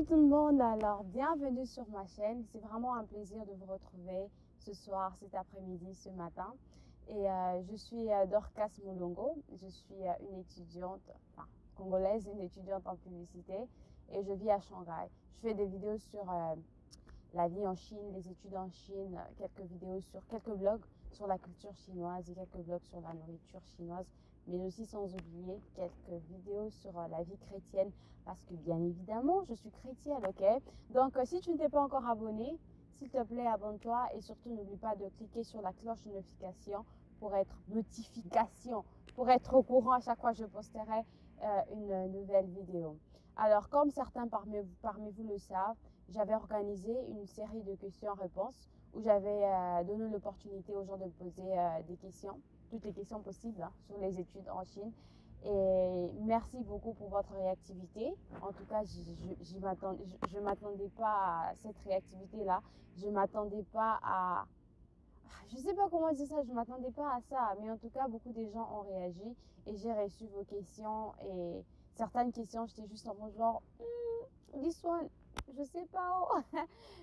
Salut tout le monde, alors bienvenue sur ma chaîne. C'est vraiment un plaisir de vous retrouver ce soir, cet après-midi, ce matin. Et je suis Dorcas Moulongo, je suis une étudiante congolaise, une étudiante en publicité et je vis à Shanghai. Je fais des vidéos sur la vie en Chine, les études en Chine, quelques vidéos sur quelques blogs sur la culture chinoise et quelques blogs sur la nourriture chinoise, mais aussi sans oublier quelques vidéos sur la vie chrétienne, parce que bien évidemment, je suis chrétienne, ok? Donc, si tu ne t'es pas encore abonné, s'il te plaît, abonne-toi et surtout n'oublie pas de cliquer sur la cloche de notification pour être au courant à chaque fois que je posterai une nouvelle vidéo. Alors, comme certains parmi vous le savent, j'avais organisé une série de questions-réponses où j'avais donné l'opportunité aux gens de poser des questions, toutes les questions possibles sur les études en Chine. Et merci beaucoup pour votre réactivité. En tout cas, je ne m'attendais pas à cette réactivité-là. Je ne m'attendais pas à... Je ne sais pas comment dire ça, je ne m'attendais pas à ça. Mais en tout cas, beaucoup de gens ont réagi et j'ai reçu vos questions. Et certaines questions, j'étais juste en mode genre, this one, je sais pas.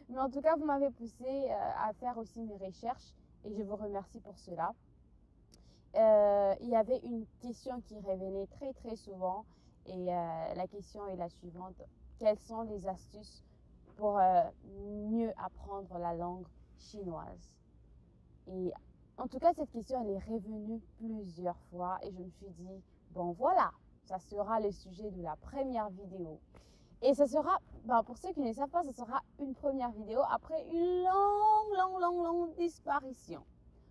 Mais en tout cas, vous m'avez poussé à faire aussi mes recherches et je vous remercie pour cela. Il y avait une question qui revenait très souvent et la question est la suivante. Quelles sont les astuces pour mieux apprendre la langue chinoise? Et en tout cas, cette question, elle est revenue plusieurs fois et je me suis dit, bon voilà, ça sera le sujet de la première vidéo. Et ça sera, pour ceux qui ne savent pas, ça sera une première vidéo après une longue disparition.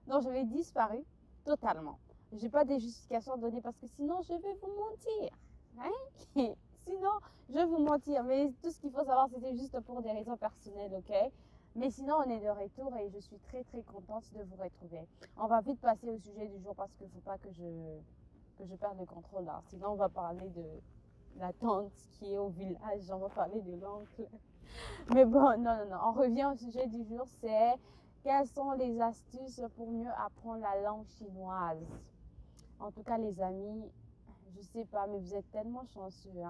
Donc, je vais disparaître totalement. Je n'ai pas de justification à donner parce que sinon, je vais vous mentir. Hein? Sinon, je vais vous mentir. Mais tout ce qu'il faut savoir, c'était juste pour des raisons personnelles, ok? Mais sinon, on est de retour et je suis très contente de vous retrouver. On va vite passer au sujet du jour parce qu'il ne faut pas que je perde le contrôle là. Sinon, on va parler de la tante qui est au village, on va parler de l'oncle. Mais bon, non, on revient au sujet du jour, c'est quelles sont les astuces pour mieux apprendre la langue chinoise. En tout cas, les amis, je sais pas, mais vous êtes tellement chanceux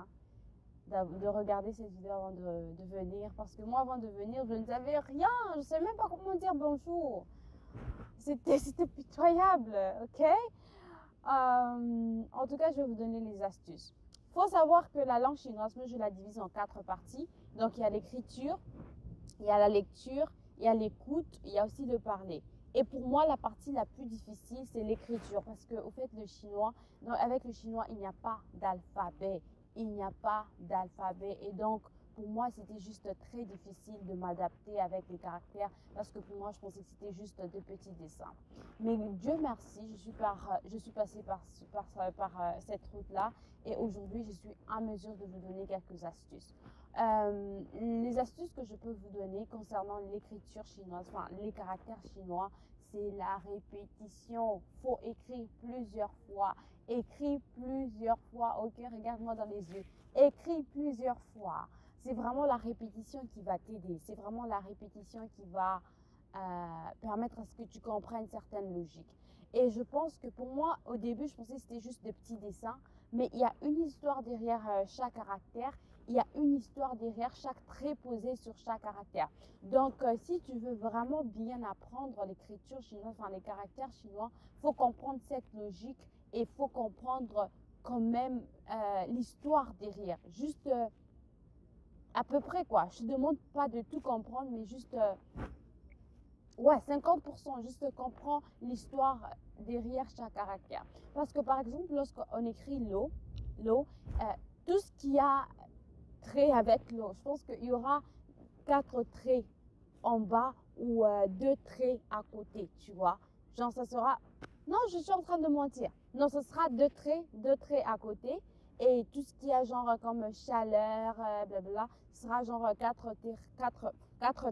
de regarder cette vidéo avant de venir. Parce que moi, avant de venir, je ne savais rien. Je ne savais même pas comment dire bonjour. C'était pitoyable, ok? En tout cas, je vais vous donner les astuces. Il faut savoir que la langue chinoise, moi, je la divise en 4 parties. Donc, il y a l'écriture, il y a la lecture, il y a l'écoute, il y a aussi le parler. Et pour moi, la partie la plus difficile, c'est l'écriture. Parce qu'au fait, avec le chinois, il n'y a pas d'alphabet. Il n'y a pas d'alphabet. Et donc, pour moi, c'était juste très difficile de m'adapter avec les caractères. Parce que pour moi, je pensais que c'était juste des petits dessins. Mais Dieu merci, je suis passée par cette route-là. Et aujourd'hui, je suis à mesure de vous donner quelques astuces. Les astuces que je peux vous donner concernant l'écriture chinoise, enfin les caractères chinois, c'est la répétition. Faut écrire plusieurs fois. Écris plusieurs fois. Ok, regarde-moi dans les yeux. Écris plusieurs fois. C'est vraiment la répétition qui va t'aider. C'est vraiment la répétition qui va permettre à ce que tu comprennes certaines logiques. Et je pense que pour moi, au début, je pensais que c'était juste des petits dessins, mais il y a une histoire derrière chaque caractère. Il y a une histoire derrière chaque trait posé sur chaque caractère. Donc, si tu veux vraiment bien apprendre l'écriture chinoise, enfin les caractères chinois, il faut comprendre cette logique et il faut comprendre quand même l'histoire derrière. Juste à peu près quoi. Je ne demande pas de tout comprendre, mais juste 50%, juste comprends l'histoire derrière chaque caractère. Parce que par exemple, lorsqu'on écrit l'eau, tout ce qui a trait avec l'eau, je pense qu'il y aura 4 traits en bas ou 2 traits à côté, tu vois. Genre, ça sera... Non, je suis en train de mentir. Non, ce sera 2 traits à côté. Et tout ce qui a genre comme chaleur, blablabla, sera genre 4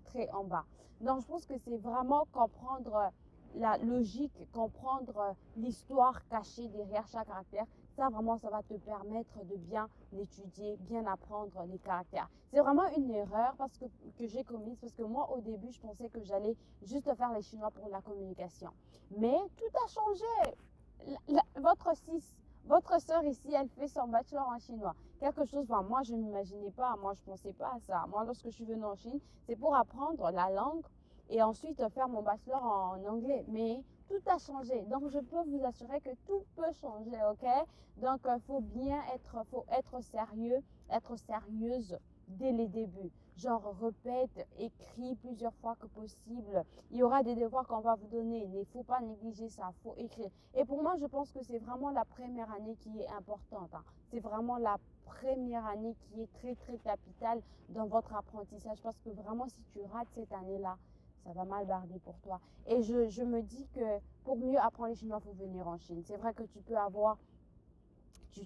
traits en bas. Donc, je pense que c'est vraiment comprendre la logique, comprendre l'histoire cachée derrière chaque caractère. Ça, vraiment, ça va te permettre de bien étudier, bien apprendre les caractères. C'est vraiment une erreur que j'ai commise parce que moi, au début, je pensais que j'allais juste faire les chinois pour la communication. Mais tout a changé. Votre sœur ici, elle fait son bachelor en chinois. Quelque chose, enfin, moi, je ne m'imaginais pas, moi, je ne pensais pas à ça. Moi, lorsque je suis venue en Chine, c'est pour apprendre la langue et ensuite faire mon bachelor en anglais. Mais tout a changé. Donc, je peux vous assurer que tout peut changer, ok? Donc, faut être sérieux, être sérieuse dès les débuts. Genre, répète, écris plusieurs fois que possible. Il y aura des devoirs qu'on va vous donner. Il ne faut pas négliger ça, il faut écrire. Et pour moi, je pense que c'est vraiment la première année qui est importante, hein. C'est vraiment la première année qui est très, très capitale dans votre apprentissage. Parce que vraiment, si tu rates cette année-là, ça va mal barder pour toi. Et je me dis que pour mieux apprendre les chinois, il faut venir en Chine. C'est vrai que tu peux avoir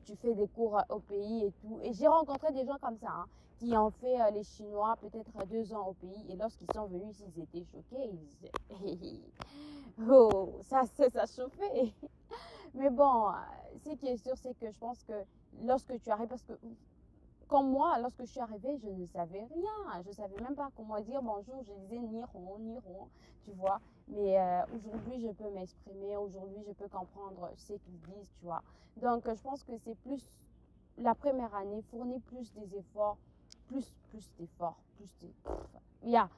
tu fais des cours au pays et tout. Et j'ai rencontré des gens comme ça, hein, qui ont fait les Chinois peut-être 2 ans au pays. Et lorsqu'ils sont venus, ils étaient choqués. Oh, ça chauffait. Mais bon, ce qui est sûr, c'est que je pense que lorsque tu arrives, parce que comme moi, lorsque je suis arrivée, je ne savais rien. Je ne savais même pas comment dire bonjour. Je disais ni rond, tu vois. Mais aujourd'hui, je peux m'exprimer. Aujourd'hui, je peux comprendre ce qu'ils disent, tu vois. Donc, je pense que c'est plus la première année, fournir plus des efforts, plus d'efforts, yeah.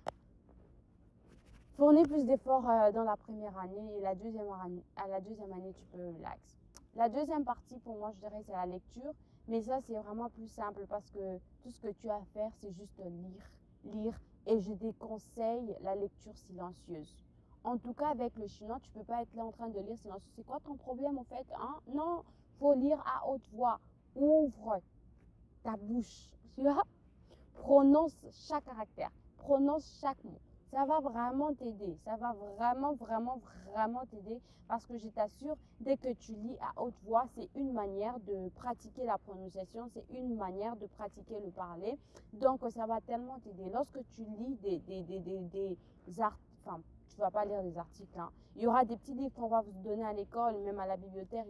Fournir plus d'efforts dans la première année et à la deuxième année, tu peux relax. La deuxième partie, pour moi, je dirais, c'est la lecture. Mais ça, c'est vraiment plus simple parce que tout ce que tu as à faire, c'est juste lire. Et je déconseille la lecture silencieuse. En tout cas, avec le chinois, tu ne peux pas être là en train de lire silencieux. C'est quoi ton problème, en fait, hein? Non, faut lire à haute voix. Ouvre ta bouche, tu vois? Prononce chaque caractère, prononce chaque mot. Ça va vraiment t'aider. Ça va vraiment t'aider parce que je t'assure, dès que tu lis à haute voix, c'est une manière de pratiquer la prononciation, c'est une manière de pratiquer le parler. Donc, ça va tellement t'aider. Lorsque tu lis des articles, enfin, tu ne vas pas lire des articles, hein. Il y aura des petits livres qu'on va vous donner à l'école, même à la bibliothèque.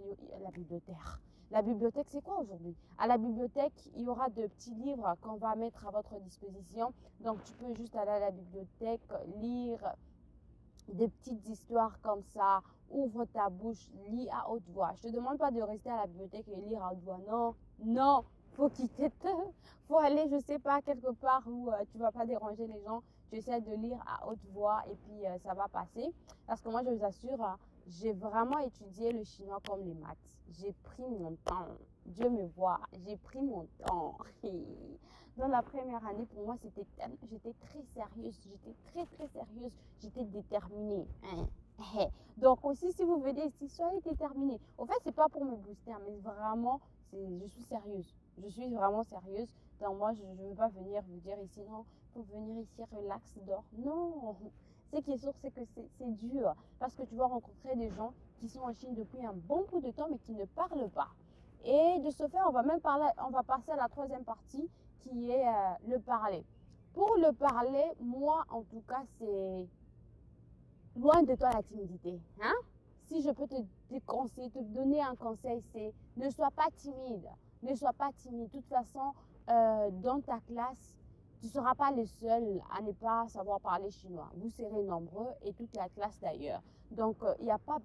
La bibliothèque, c'est quoi aujourd'hui? À la bibliothèque, il y aura de petits livres qu'on va mettre à votre disposition. Donc, tu peux juste aller à la bibliothèque, lire des petites histoires comme ça. Ouvre ta bouche, lis à haute voix. Je ne te demande pas de rester à la bibliothèque et lire à haute voix. Non, non, faut quitter. Faut aller, je sais pas, quelque part où tu vas pas déranger les gens. Tu essaies de lire à haute voix et puis ça va passer. Parce que moi, je vous assure, j'ai vraiment étudié le chinois comme les maths. J'ai pris mon temps. Dieu me voit, j'ai pris mon temps. Dans la première année, pour moi, j'étais très sérieuse. J'étais très sérieuse. J'étais déterminée. Donc aussi, si vous venez ici, soyez déterminée. Au fait, c'est pas pour me booster, mais vraiment, je suis sérieuse. Je suis vraiment sérieuse. Donc moi, je ne veux pas venir vous dire ici, non, faut venir ici, relax, dors. Non. Ce qui est sûr, c'est que c'est dur. Parce que tu vas rencontrer des gens qui sont en Chine depuis un bon bout de temps, mais qui ne parlent pas. Et de ce fait, on va passer à la troisième partie qui est le parler. Pour le parler, moi, en tout cas, c'est loin de toi la timidité. Hein? Si je peux te donner un conseil, c'est ne sois pas timide. Ne sois pas timide. De toute façon, dans ta classe, tu ne seras pas le seul à ne pas savoir parler chinois. Vous serez nombreux et toute la classe d'ailleurs. Donc, il n'y a pas,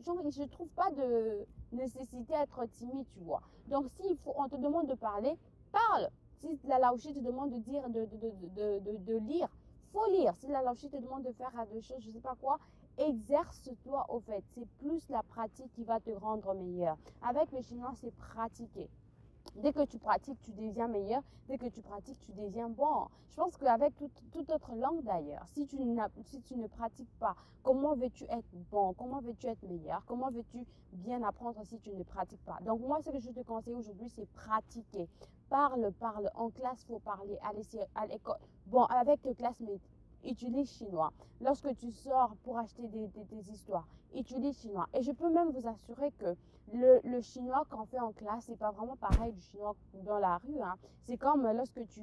genre, je ne trouve pas de nécessité à être timide, tu vois. Donc, si on te demande de parler, parle. Si la laoshi te demande de dire, de lire, faut lire. Si la laoshi te demande de faire des choses, je ne sais pas quoi, exerce-toi au fait. C'est plus la pratique qui va te rendre meilleur. Avec le chinois, c'est pratiquer. Dès que tu pratiques, tu deviens meilleur. Dès que tu pratiques, tu deviens bon. Je pense qu'avec toute autre langue d'ailleurs, si tu ne pratiques pas, comment veux-tu être bon? Comment veux-tu être meilleur? Comment veux-tu bien apprendre si tu ne pratiques pas? Donc moi, ce que je te conseille aujourd'hui, c'est pratiquer. Parle. En classe, il faut parler. À l'école. Bon, avec tes classmates, utilise chinois. Lorsque tu sors pour acheter des histoires, utilise chinois. Et je peux même vous assurer que le chinois qu'on fait en classe, c'est pas vraiment pareil du chinois dans la rue, hein. C'est comme lorsque tu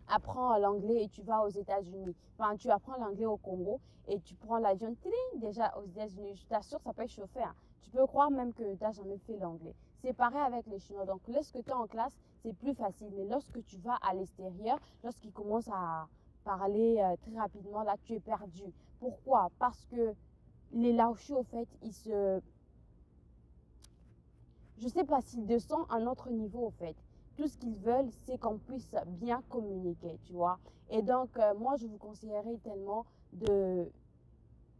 apprends l'anglais et tu vas aux États-Unis. Enfin, tu apprends l'anglais au Congo et tu prends l'avion déjà aux États-Unis. Je t'assure, ça peut chauffer, hein. Tu peux croire même que tu n'as jamais fait l'anglais. C'est pareil avec les Chinois. Donc, lorsque tu es en classe, c'est plus facile. Mais lorsque tu vas à l'extérieur, lorsqu'ils commencent à parler très rapidement, là, tu es perdu. Pourquoi? Parce que les Laoshi, au fait, je ne sais pas s'ils descendent à un autre niveau, au fait. Tout ce qu'ils veulent, c'est qu'on puisse bien communiquer, tu vois. Et donc, moi, je vous conseillerais tellement de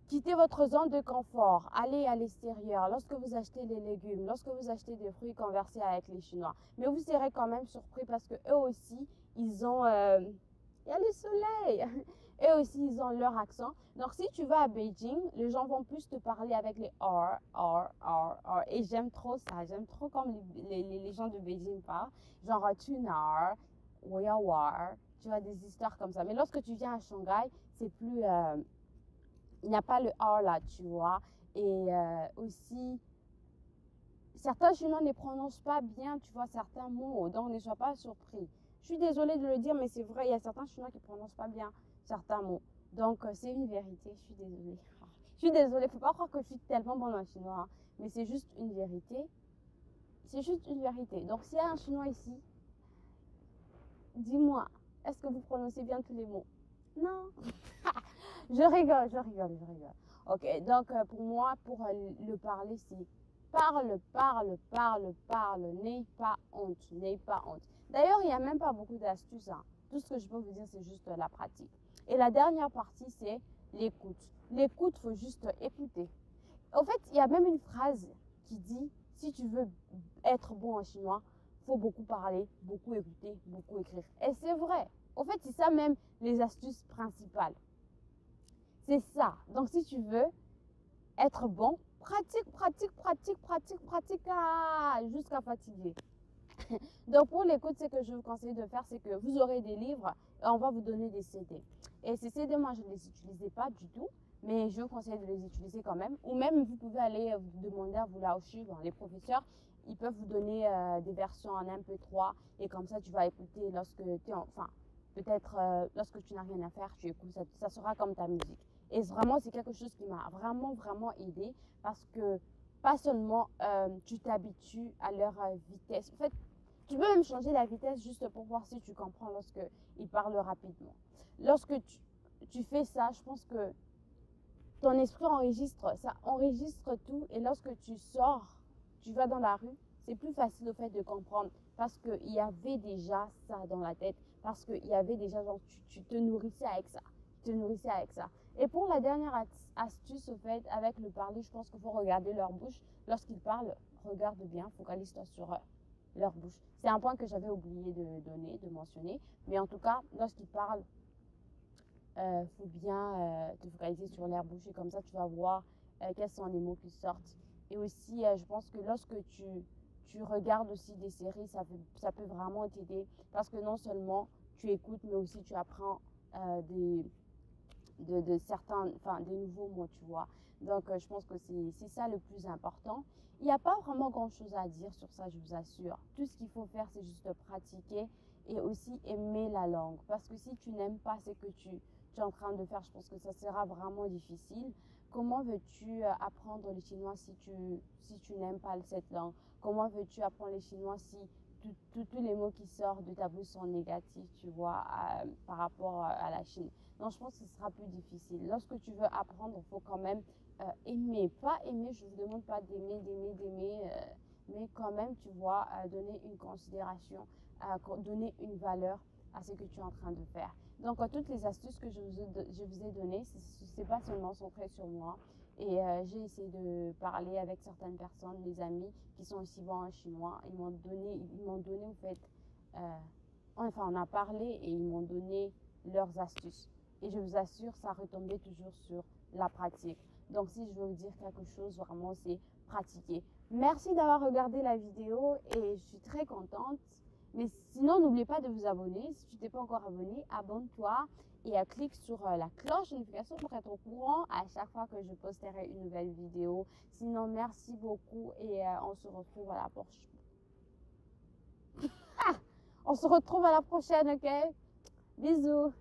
quitter votre zone de confort, allez à l'extérieur, lorsque vous achetez les légumes, lorsque vous achetez des fruits, conversez avec les Chinois. Mais vous serez quand même surpris parce que eux aussi, ils ont... il y a le soleil. Eux aussi, ils ont leur accent. Donc, si tu vas à Beijing, les gens vont plus te parler avec les R. Et j'aime trop ça. J'aime trop comme les gens de Beijing parlent. Genre, tu nar, war. Tu vois, des histoires comme ça. Mais lorsque tu viens à Shanghai, c'est plus... il n'y a pas le R là, tu vois. Et aussi, certains Chinois ne prononcent pas bien, tu vois, certains mots. Donc, ne sois pas surpris. Je suis désolée de le dire, mais c'est vrai, il y a certains Chinois qui ne prononcent pas bien certains mots. Donc, c'est une vérité, je suis désolée. Je suis désolée, il ne faut pas croire que je suis tellement bonne en chinois, hein, mais c'est juste une vérité. C'est juste une vérité. Donc, s'il y a un Chinois ici, dis-moi, est-ce que vous prononcez bien tous les mots? Non. Je rigole, je rigole, je rigole. Ok, donc pour moi, pour le parler, c'est parle, parle, parle, parle, n'aie pas honte, n'aie pas honte. D'ailleurs, il n'y a même pas beaucoup d'astuces, hein. Tout ce que je peux vous dire, c'est juste la pratique. Et la dernière partie, c'est l'écoute. L'écoute, il faut juste écouter. En fait, il y a même une phrase qui dit, si tu veux être bon en chinois, il faut beaucoup parler, beaucoup écouter, beaucoup écrire. Et c'est vrai. En fait, c'est ça même les astuces principales. C'est ça. Donc, si tu veux être bon, pratique, pratique, pratique, pratique, pratique jusqu'à fatiguer. Donc, pour l'écoute, ce que je vous conseille de faire, c'est que vous aurez des livres et on va vous donner des CD. Et ces CD, moi, je ne les utilisais pas du tout, mais je vous conseille de les utiliser quand même. Ou même, vous pouvez aller vous demander à vous Laoshi, les professeurs, ils peuvent vous donner des versions en MP3 et comme ça, tu vas écouter lorsque tu es enfin, peut-être lorsque tu n'as rien à faire, tu écoutes, ça sera comme ta musique. Et vraiment, c'est quelque chose qui m'a vraiment, vraiment aidé parce que pas seulement tu t'habitues à leur vitesse. En fait, tu peux même changer la vitesse juste pour voir si tu comprends lorsqu'ils parlent rapidement. Lorsque tu fais ça, je pense que ton esprit enregistre, ça enregistre tout. Et lorsque tu sors, tu vas dans la rue, c'est plus facile au fait de comprendre parce qu'il y avait déjà ça dans la tête. Parce qu'il y avait déjà, genre, tu te nourrissais avec ça. Tu te nourrissais avec ça. Et pour la dernière astuce, au fait, avec le parler, je pense qu'il faut regarder leur bouche. Lorsqu'ils parlent, regarde bien, focalise-toi sur leur bouche. C'est un point que j'avais oublié de donner, de mentionner. Mais en tout cas, lorsqu'ils parlent, faut bien te focaliser sur leur bouche et comme ça, tu vas voir quels sont les mots qui sortent. Et aussi, je pense que lorsque tu regardes aussi des séries, ça peut vraiment t'aider parce que non seulement tu écoutes, mais aussi tu apprends certains, enfin, des nouveaux mots, tu vois. Donc, je pense que c'est ça le plus important. Il n'y a pas vraiment grand-chose à dire sur ça, je vous assure. Tout ce qu'il faut faire, c'est juste pratiquer et aussi aimer la langue. Parce que si tu n'aimes pas ce que tu es en train de faire, je pense que ça sera vraiment difficile. Comment veux-tu apprendre le chinois si tu n'aimes pas cette langue? Comment veux-tu apprendre le chinois si tous les mots qui sortent de ta bouche sont négatifs, tu vois, par rapport à la Chine? Donc, je pense que ce sera plus difficile. Lorsque tu veux apprendre, il faut quand même aimer. Pas aimer, je ne vous demande pas d'aimer, mais quand même, tu vois, donner une considération, donner une valeur à ce que tu es en train de faire. Donc, toutes les astuces que je vous ai données, ce n'est pas seulement centré sur moi. Et j'ai essayé de parler avec certaines personnes, mes amis, qui sont aussi bons en chinois. Ils m'ont donné, en fait, enfin, on a parlé et ils m'ont donné leurs astuces. Et je vous assure, ça retombait toujours sur la pratique. Donc, si je veux vous dire quelque chose, vraiment, c'est pratiquer. Merci d'avoir regardé la vidéo et je suis très contente. Mais sinon, n'oubliez pas de vous abonner. Si tu t'es pas encore abonné, abonne-toi et clique sur la cloche de notification pour être au courant à chaque fois que je posterai une nouvelle vidéo. Sinon, merci beaucoup et on se retrouve à la prochaine. On se retrouve à la prochaine, ok? Bisous!